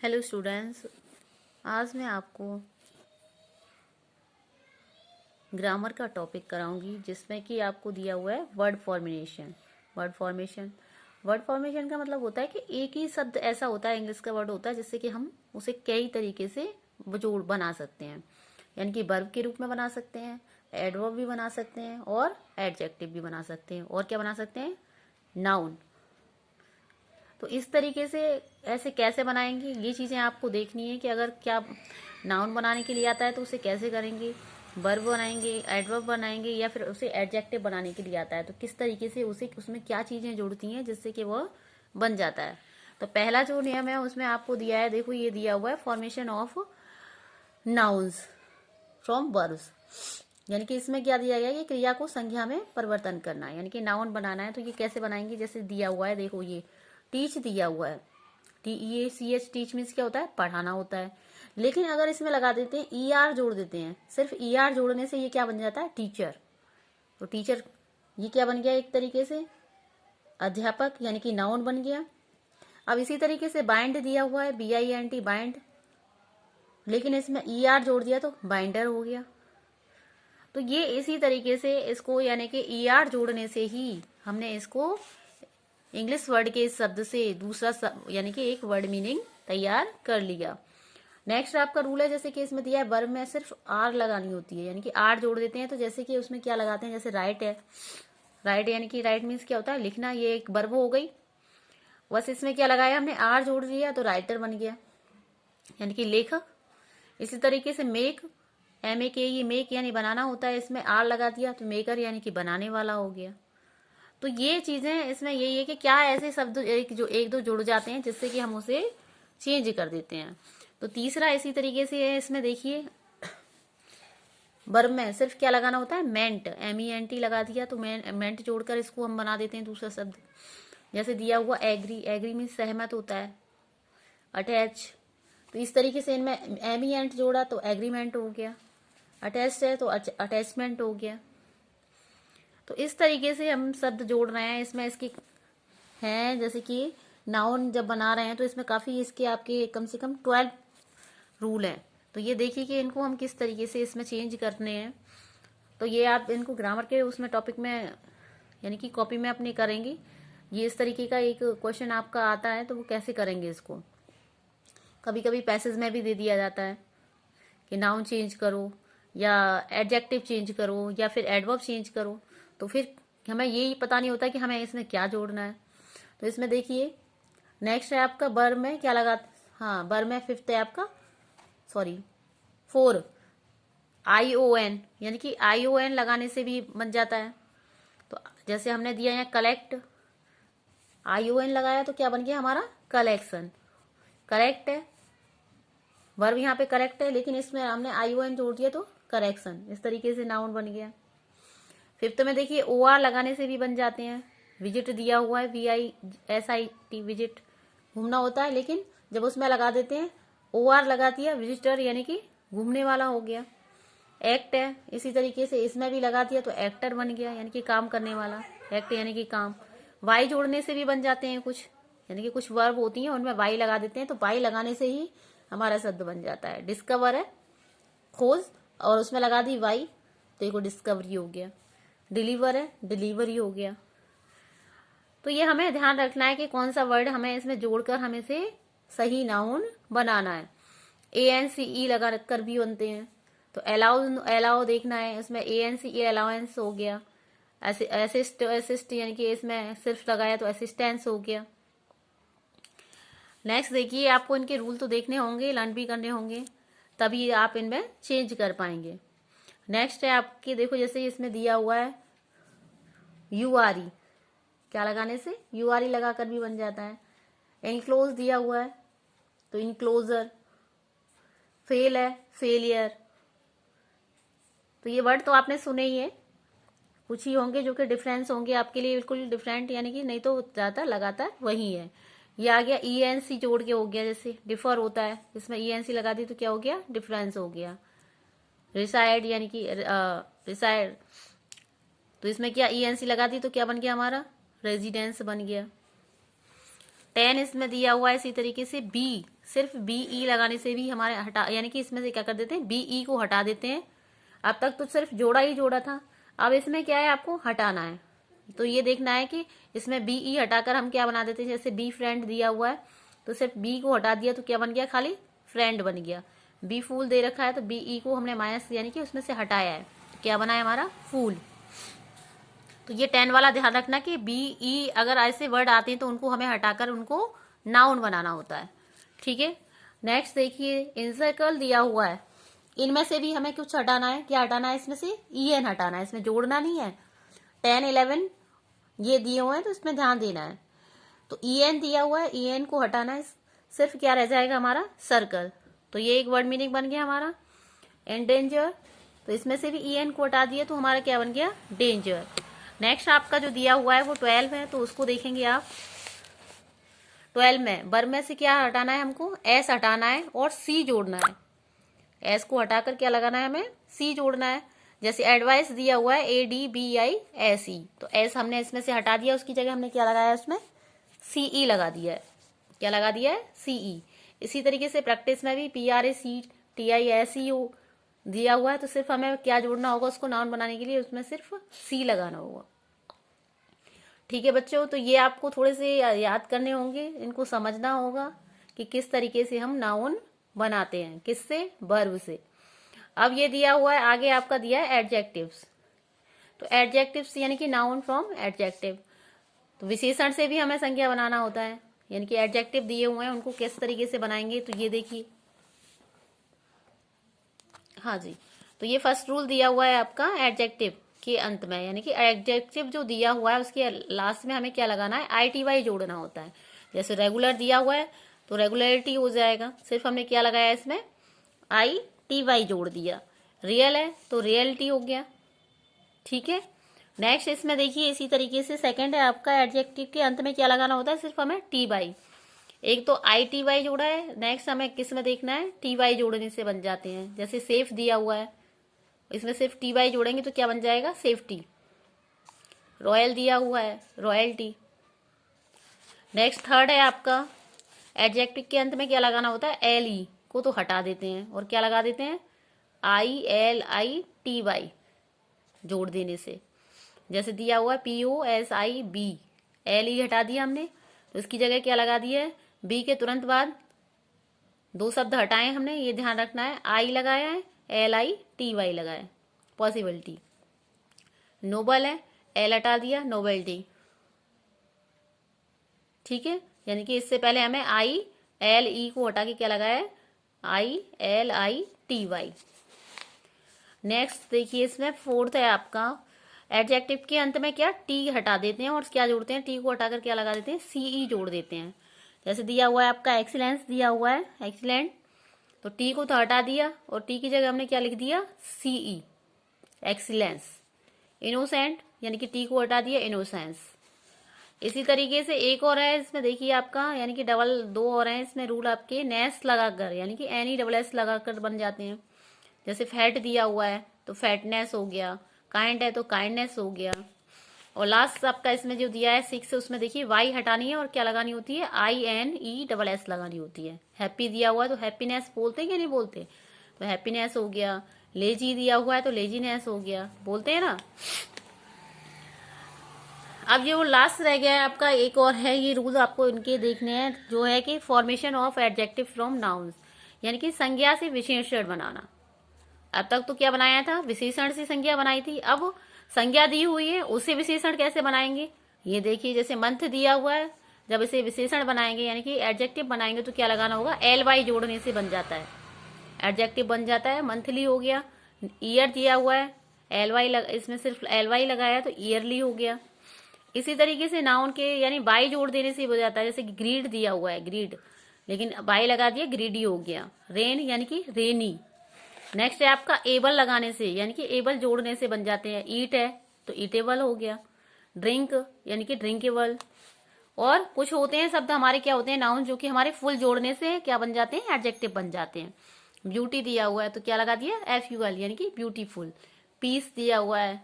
Hello students, आज मैं आपको ग्रामर का टॉपिक कराऊंगी जिसमें कि आपको दिया हुआ है वर्ड फॉर्मेशन। वर्ड फॉर्मेशन का मतलब होता है कि एक ही शब्द ऐसा होता है, इंग्लिश का वर्ड होता है जिससे कि हम उसे कई तरीके से जोड़ बना सकते हैं। यानी कि वर्ब के रूप में बना सकते हैं, एडवर्ब भी बना सकते हैं और एडजेक्टिव भी बना सकते हैं। और क्या बना सकते हैं? नाउन। तो इस तरीके से ऐसे कैसे बनाएंगे, ये चीज़ें आपको देखनी है कि अगर क्या नाउन बनाने के लिए आता है तो उसे कैसे करेंगे, वर्ब बनाएंगे, एडवर्ब बनाएंगे, या फिर उसे एडजेक्टिव बनाने के लिए आता है तो किस तरीके से उसे उसमें क्या चीज़ें जुड़ती हैं जिससे कि वह बन जाता है। तो पहला जो नियम है उसमें आपको दिया है, देखो ये दिया हुआ है, formation of nouns from verbs. यानी कि इसमें क्या दिया गया है कि क्रिया को संज्ञा में परिवर्तन करना है, यानी कि नाउन बनाना है। तो ये कैसे बनाएंगे? जैसे दिया हुआ है, देखो ये टीच दिया हुआ है, TEACH, टीच मीन्स क्या होता है? पढ़ाना होता है। लेकिन अगर इसमें लगा देते हैं ER जोड़ देते हैं, सिर्फ ER जोड़ने से ये क्या बन जाता है? टीचर। तो टीचर ये क्या बन गया? एक तरीके से अध्यापक, यानी कि नाउन बन गया। अब इसी तरीके से बाइंड दिया हुआ है, BIND, बाइंड, लेकिन इसमें ER जोड़ दिया तो बाइंडर हो गया। तो ये इसी तरीके से इसको, यानी कि ER जोड़ने से ही हमने इसको इंग्लिश वर्ड के इस शब्द से दूसरा यानी कि एक वर्ड मीनिंग तैयार कर लिया। नेक्स्ट आपका रूल है, जैसे कि इसमें दिया है वर्ब में सिर्फ आर लगानी होती है, यानी कि आर जोड़ देते हैं। तो जैसे कि उसमें क्या लगाते हैं, जैसे राइट है, राइट यानी कि राइट मीन्स क्या होता है? लिखना, ये एक वर्ब हो गई। बस इसमें क्या लगाया हमने? आर जोड़ दिया तो राइटर बन गया, यानी कि लेखक। इसी तरीके से मेक, MAKE, ये मेक यानी बनाना होता है, इसमें आर लगा दिया तो मेकर यानी कि बनाने वाला हो गया। तो ये चीजें इसमें यही है कि क्या ऐसे शब्द एक दो जुड़ जाते हैं जिससे कि हम उसे चेंज कर देते हैं। तो तीसरा इसी तरीके से है, इसमें देखिए वर्ब में सिर्फ क्या लगाना होता है? मेंट, MENT लगा दिया तो मेंट जोड़कर इसको हम बना देते हैं दूसरा शब्द। जैसे दिया हुआ एग्री, एग्री मीन्स सहमत होता है। अटैच, तो इस तरीके से इनमें MENT जोड़ा तो एग्रीमेंट हो गया। अटैच्ड है तो अटैचमेंट हो गया। तो इस तरीके से हम शब्द जोड़ रहे हैं। इसमें इसकी हैं, जैसे कि नाउन जब बना रहे हैं तो इसमें काफ़ी इसके आपके कम से कम 12 रूल हैं। तो ये देखिए कि इनको हम किस तरीके से इसमें चेंज करने हैं। तो ये आप इनको ग्रामर के उसमें टॉपिक में, यानी कि कॉपी में अपनी करेंगी। ये इस तरीके का एक क्वेश्चन आपका आता है तो वो कैसे करेंगे इसको। कभी कभी पैसेज में भी दे दिया जाता है कि नाउन चेंज करो या एडजेक्टिव चेंज करो या फिर एडवर्ब चेंज करो। तो फिर हमें यही पता नहीं होता कि हमें इसमें क्या जोड़ना है। तो इसमें देखिए नेक्स्ट है आपका वर्ब में क्या लगा, हाँ वर्ब में फिफ्थ है आपका, सॉरी 4, ION, यानी कि ION लगाने से भी बन जाता है। तो जैसे हमने दिया है कलेक्ट, ION लगाया तो क्या बन गया हमारा? कलेक्शन। करेक्ट है, वर्ब यहाँ पे करेक्ट है, लेकिन इसमें हमने ION जोड़ दिया तो करेक्शन। इस तरीके से नाउन बन गया। फिफ्थ में देखिए OR लगाने से भी बन जाते हैं। विजिट दिया हुआ है, VISIT, विजिट घूमना होता है, लेकिन जब उसमें लगा देते हैं OR लगा दिया, विजिटर यानी कि घूमने वाला हो गया। एक्ट है, इसी तरीके से इसमें भी लगा दिया तो एक्टर बन गया, यानी कि काम करने वाला। एक्ट यानी कि काम। वाई जोड़ने से भी बन जाते हैं कुछ, यानी कि कुछ वर्ब होती हैं उनमें वाई लगा देते हैं तो वाई लगाने से ही हमारा शब्द बन जाता है। डिस्कवर है, खोज, और उसमें लगा दी वाई तो एक डिस्कवरी हो गया। डिलीवर है, डिलीवरी हो गया। तो ये हमें ध्यान रखना है कि कौन सा वर्ड हमें इसमें जोड़कर हमें से सही नाउन बनाना है। ANCE लगा कर भी बनते हैं। तो अलाउ देखना है, इसमें ANCE अलाउंस हो गया। असिस्ट यानी कि इसमें सिर्फ लगाया तो असिस्टेंस हो गया। नेक्स्ट देखिए, आपको इनके रूल तो देखने होंगे, लर्न भी करने होंगे, तभी आप इनमें चेंज कर पाएंगे। नेक्स्ट है आपके, देखो जैसे इसमें दिया हुआ है URE, क्या लगाने से? URE लगाकर भी बन जाता है। एनक्लोज दिया हुआ है तो इनक्लोजर। फेल है, फेलियर। तो ये वर्ड तो आपने सुने ही है, कुछ ही होंगे जो कि डिफरेंस होंगे आपके लिए बिल्कुल डिफरेंट, यानी कि नहीं तो ज्यादा लगातार वही है। ये आ गया ENC जोड़ के हो गया, जैसे डिफर होता है, इसमें ENC लगा दी तो क्या हो गया? डिफरेंस हो गया। रिसाइड यानी कि रिसाइड, तो इसमें क्या ENC लगा दी तो क्या बन गया हमारा? रेजिडेंस बन गया। 10 इसमें दिया हुआ है इसी तरीके से सिर्फ बी ई लगाने से भी हमारे हटा, यानी कि इसमें से क्या कर देते हैं, बी ई को हटा देते हैं। अब तक तो सिर्फ जोड़ा ही जोड़ा था, अब इसमें क्या है, आपको हटाना है। तो ये देखना है कि इसमें बी ई हटाकर हम क्या बना देते हैं। जैसे बी फ्रेंड दिया हुआ है तो सिर्फ बी को हटा दिया तो क्या बन गया, खाली फ्रेंड बन गया। बी फूल दे रखा है तो बी ई को हमने माइनस यानी कि उसमें से हटाया है, तो क्या बना है हमारा, फूल। तो ये 10 वाला ध्यान रखना कि बी ई अगर ऐसे वर्ड आते हैं तो उनको हमें हटाकर उनको नाउन बनाना होता है। ठीक है, नेक्स्ट देखिए, इंसर्कल दिया हुआ है, इनमें से भी हमें कुछ हटाना है। क्या हटाना है, इसमें से ई एन हटाना है, इसमें जोड़ना नहीं है। 10, 11 ये दिए हुए हैं तो इसमें ध्यान देना है। तो ई एन दिया हुआ है, ई एन को हटाना है, सिर्फ क्या रह जाएगा हमारा, सर्कल। तो ये एक वर्ड मीनिंग बन गया हमारा। एंडेंजर, तो इसमें से भी ई एन को हटा दिया तो हमारा क्या बन गया, डेंजर। नेक्स्ट आपका जो दिया हुआ है वो 12 है, तो उसको देखेंगे आप। 12 में वर्ब में से क्या हटाना है हमको, एस हटाना है और सी जोड़ना है। एस को हटाकर क्या लगाना है, हमें सी जोड़ना है। जैसे एडवाइस दिया हुआ है ADVISE, तो एस हमने इसमें से हटा दिया, उसकी जगह हमने क्या लगाया है, उसमें CE लगा दिया है। क्या लगा दिया है, CE। इसी तरीके से प्रैक्टिस में भी PRACTISE दिया हुआ है, तो सिर्फ हमें क्या जोड़ना होगा उसको नाउन बनाने के लिए, उसमें सिर्फ सी लगाना होगा। ठीक है बच्चों, तो ये आपको थोड़े से याद करने होंगे, इनको समझना होगा कि किस तरीके से हम नाउन बनाते हैं, किससे, वर्ब से। अब ये दिया हुआ है आगे, आपका दिया है एडजेक्टिव्स। तो एडजेक्टिव्स यानी कि नाउन फ्रॉम एडजेक्टिव, तो विशेषण से भी हमें संज्ञा बनाना होता है। यानी कि एडजेक्टिव दिए हुए हैं उनको किस तरीके से बनाएंगे, तो ये देखिए। हाँ जी, तो ये फर्स्ट रूल दिया हुआ है आपका एडजेक्टिव के अंत में, यानी कि एडजेक्टिव जो दिया हुआ है उसके लास्ट में हमें क्या लगाना है, ITY जोड़ना होता है। जैसे रेगुलर दिया हुआ है तो रेगुलरिटी हो जाएगा, सिर्फ हमने क्या लगाया इसमें, ITY जोड़ दिया। रियल है तो रियलिटी हो गया। ठीक है, नेक्स्ट इसमें देखिए इसी तरीके से सेकंड है आपका, एडजेक्टिव के अंत में क्या लगाना होता है, सिर्फ हमें TY। एक तो ITY जोड़ा है, नेक्स्ट हमें किस में देखना है, TY जोड़ने से बन जाते हैं। जैसे सेफ दिया हुआ है, इसमें सिर्फ TY जोड़ेंगे तो क्या बन जाएगा, सेफ्टी। रॉयल दिया हुआ है, रॉयल्टी। नेक्स्ट थर्ड है आपका, एडजेक्टिव के अंत में क्या लगाना होता है, LE को तो हटा देते हैं और क्या लगा देते हैं, ILITY जोड़ देने से। जैसे दिया हुआ है POSIB, LE हटा दिया हमने तो इसकी जगह क्या लगा दिया है, बी के तुरंत बाद दो शब्द हटाए हमने, ये ध्यान रखना है। आई लगाया है, LITY लगाया, पॉसिबिलिटी। नोबल है, L हटा दिया, नोबेल्टी। ठीक है, यानी कि इससे पहले हमें ILE को हटा के क्या लगाया है, ILITY। नेक्स्ट देखिए इसमें फोर्थ है आपका, एडजेक्टिव के अंत में क्या, टी हटा देते हैं और क्या जोड़ते हैं, टी को हटाकर क्या लगा देते हैं, CE जोड़ देते हैं। जैसे दिया हुआ है आपका एक्सीलेंस दिया हुआ है, एक्सीलेंट, तो टी को तो हटा दिया और टी की जगह हमने क्या लिख दिया, CE, एक्सीलेंस। इनोसेंट, यानी कि टी को हटा दिया, इनोसेंस। इसी तरीके से एक और है इसमें देखिए आपका, यानी कि डबल दो और हैं इसमें रूल आपके, नेस लगाकर, यानी कि NESS लगाकर बन जाते हैं। जैसे फैट दिया हुआ है तो फैटनेस हो गया, काइंड है तो काइंडनेस हो गया। और लास्ट आपका इसमें जो दिया है 6, उसमें देखिए वाई हटानी है और क्या लगानी होती है, INESS लगानी होती है। हैप्पी दिया हुआ है तो हैप्पीनेस बोलते हैं कि नहीं बोलते, तो हैप्पीनेस हो गया। लेजी दिया हुआ है तो लेजीनेस हो गया, बोलते हैं ना। अब ये वो लास्ट रह गया है आपका, एक और है, ये रूल आपको इनके देखने हैं, जो है कि formation of adjective from nouns, यानी कि संज्ञा से विशेषण बनाना। अब तक तो क्या बनाया था, विशेषण से संज्ञा बनाई थी, अब संज्ञा दी हुई है उसे विशेषण कैसे बनाएंगे, ये देखिए। जैसे मंथ दिया हुआ है, जब इसे विशेषण बनाएंगे यानी कि एडजेक्टिव बनाएंगे तो क्या लगाना होगा, LY जोड़ने से बन जाता है, एडजेक्टिव बन जाता है, मंथली हो गया। ईयर दिया हुआ है, इसमें सिर्फ LY लगाया तो ईयरली हो गया। इसी तरीके से नाउन के यानी बाई जोड़ देने से हो जाता है। जैसे ग्रीड दिया हुआ है, ग्रीड, लेकिन बाई लगा दिया, ग्रीडी हो गया। रेन यानी कि रेनी। नेक्स्ट है आपका एबल लगाने से, यानी कि एबल जोड़ने से बन जाते हैं। ईट है तो ईटेबल हो गया। ड्रिंक यानी कि ड्रिंकेबल। और कुछ होते हैं शब्द हमारे क्या होते हैं, नाउन, जो कि हमारे फुल जोड़ने से क्या बन जाते हैं, एडजेक्टिव बन जाते हैं। ब्यूटी दिया हुआ है तो क्या लगा दिया, FUL, यानी कि ब्यूटीफुल। पीस दिया हुआ है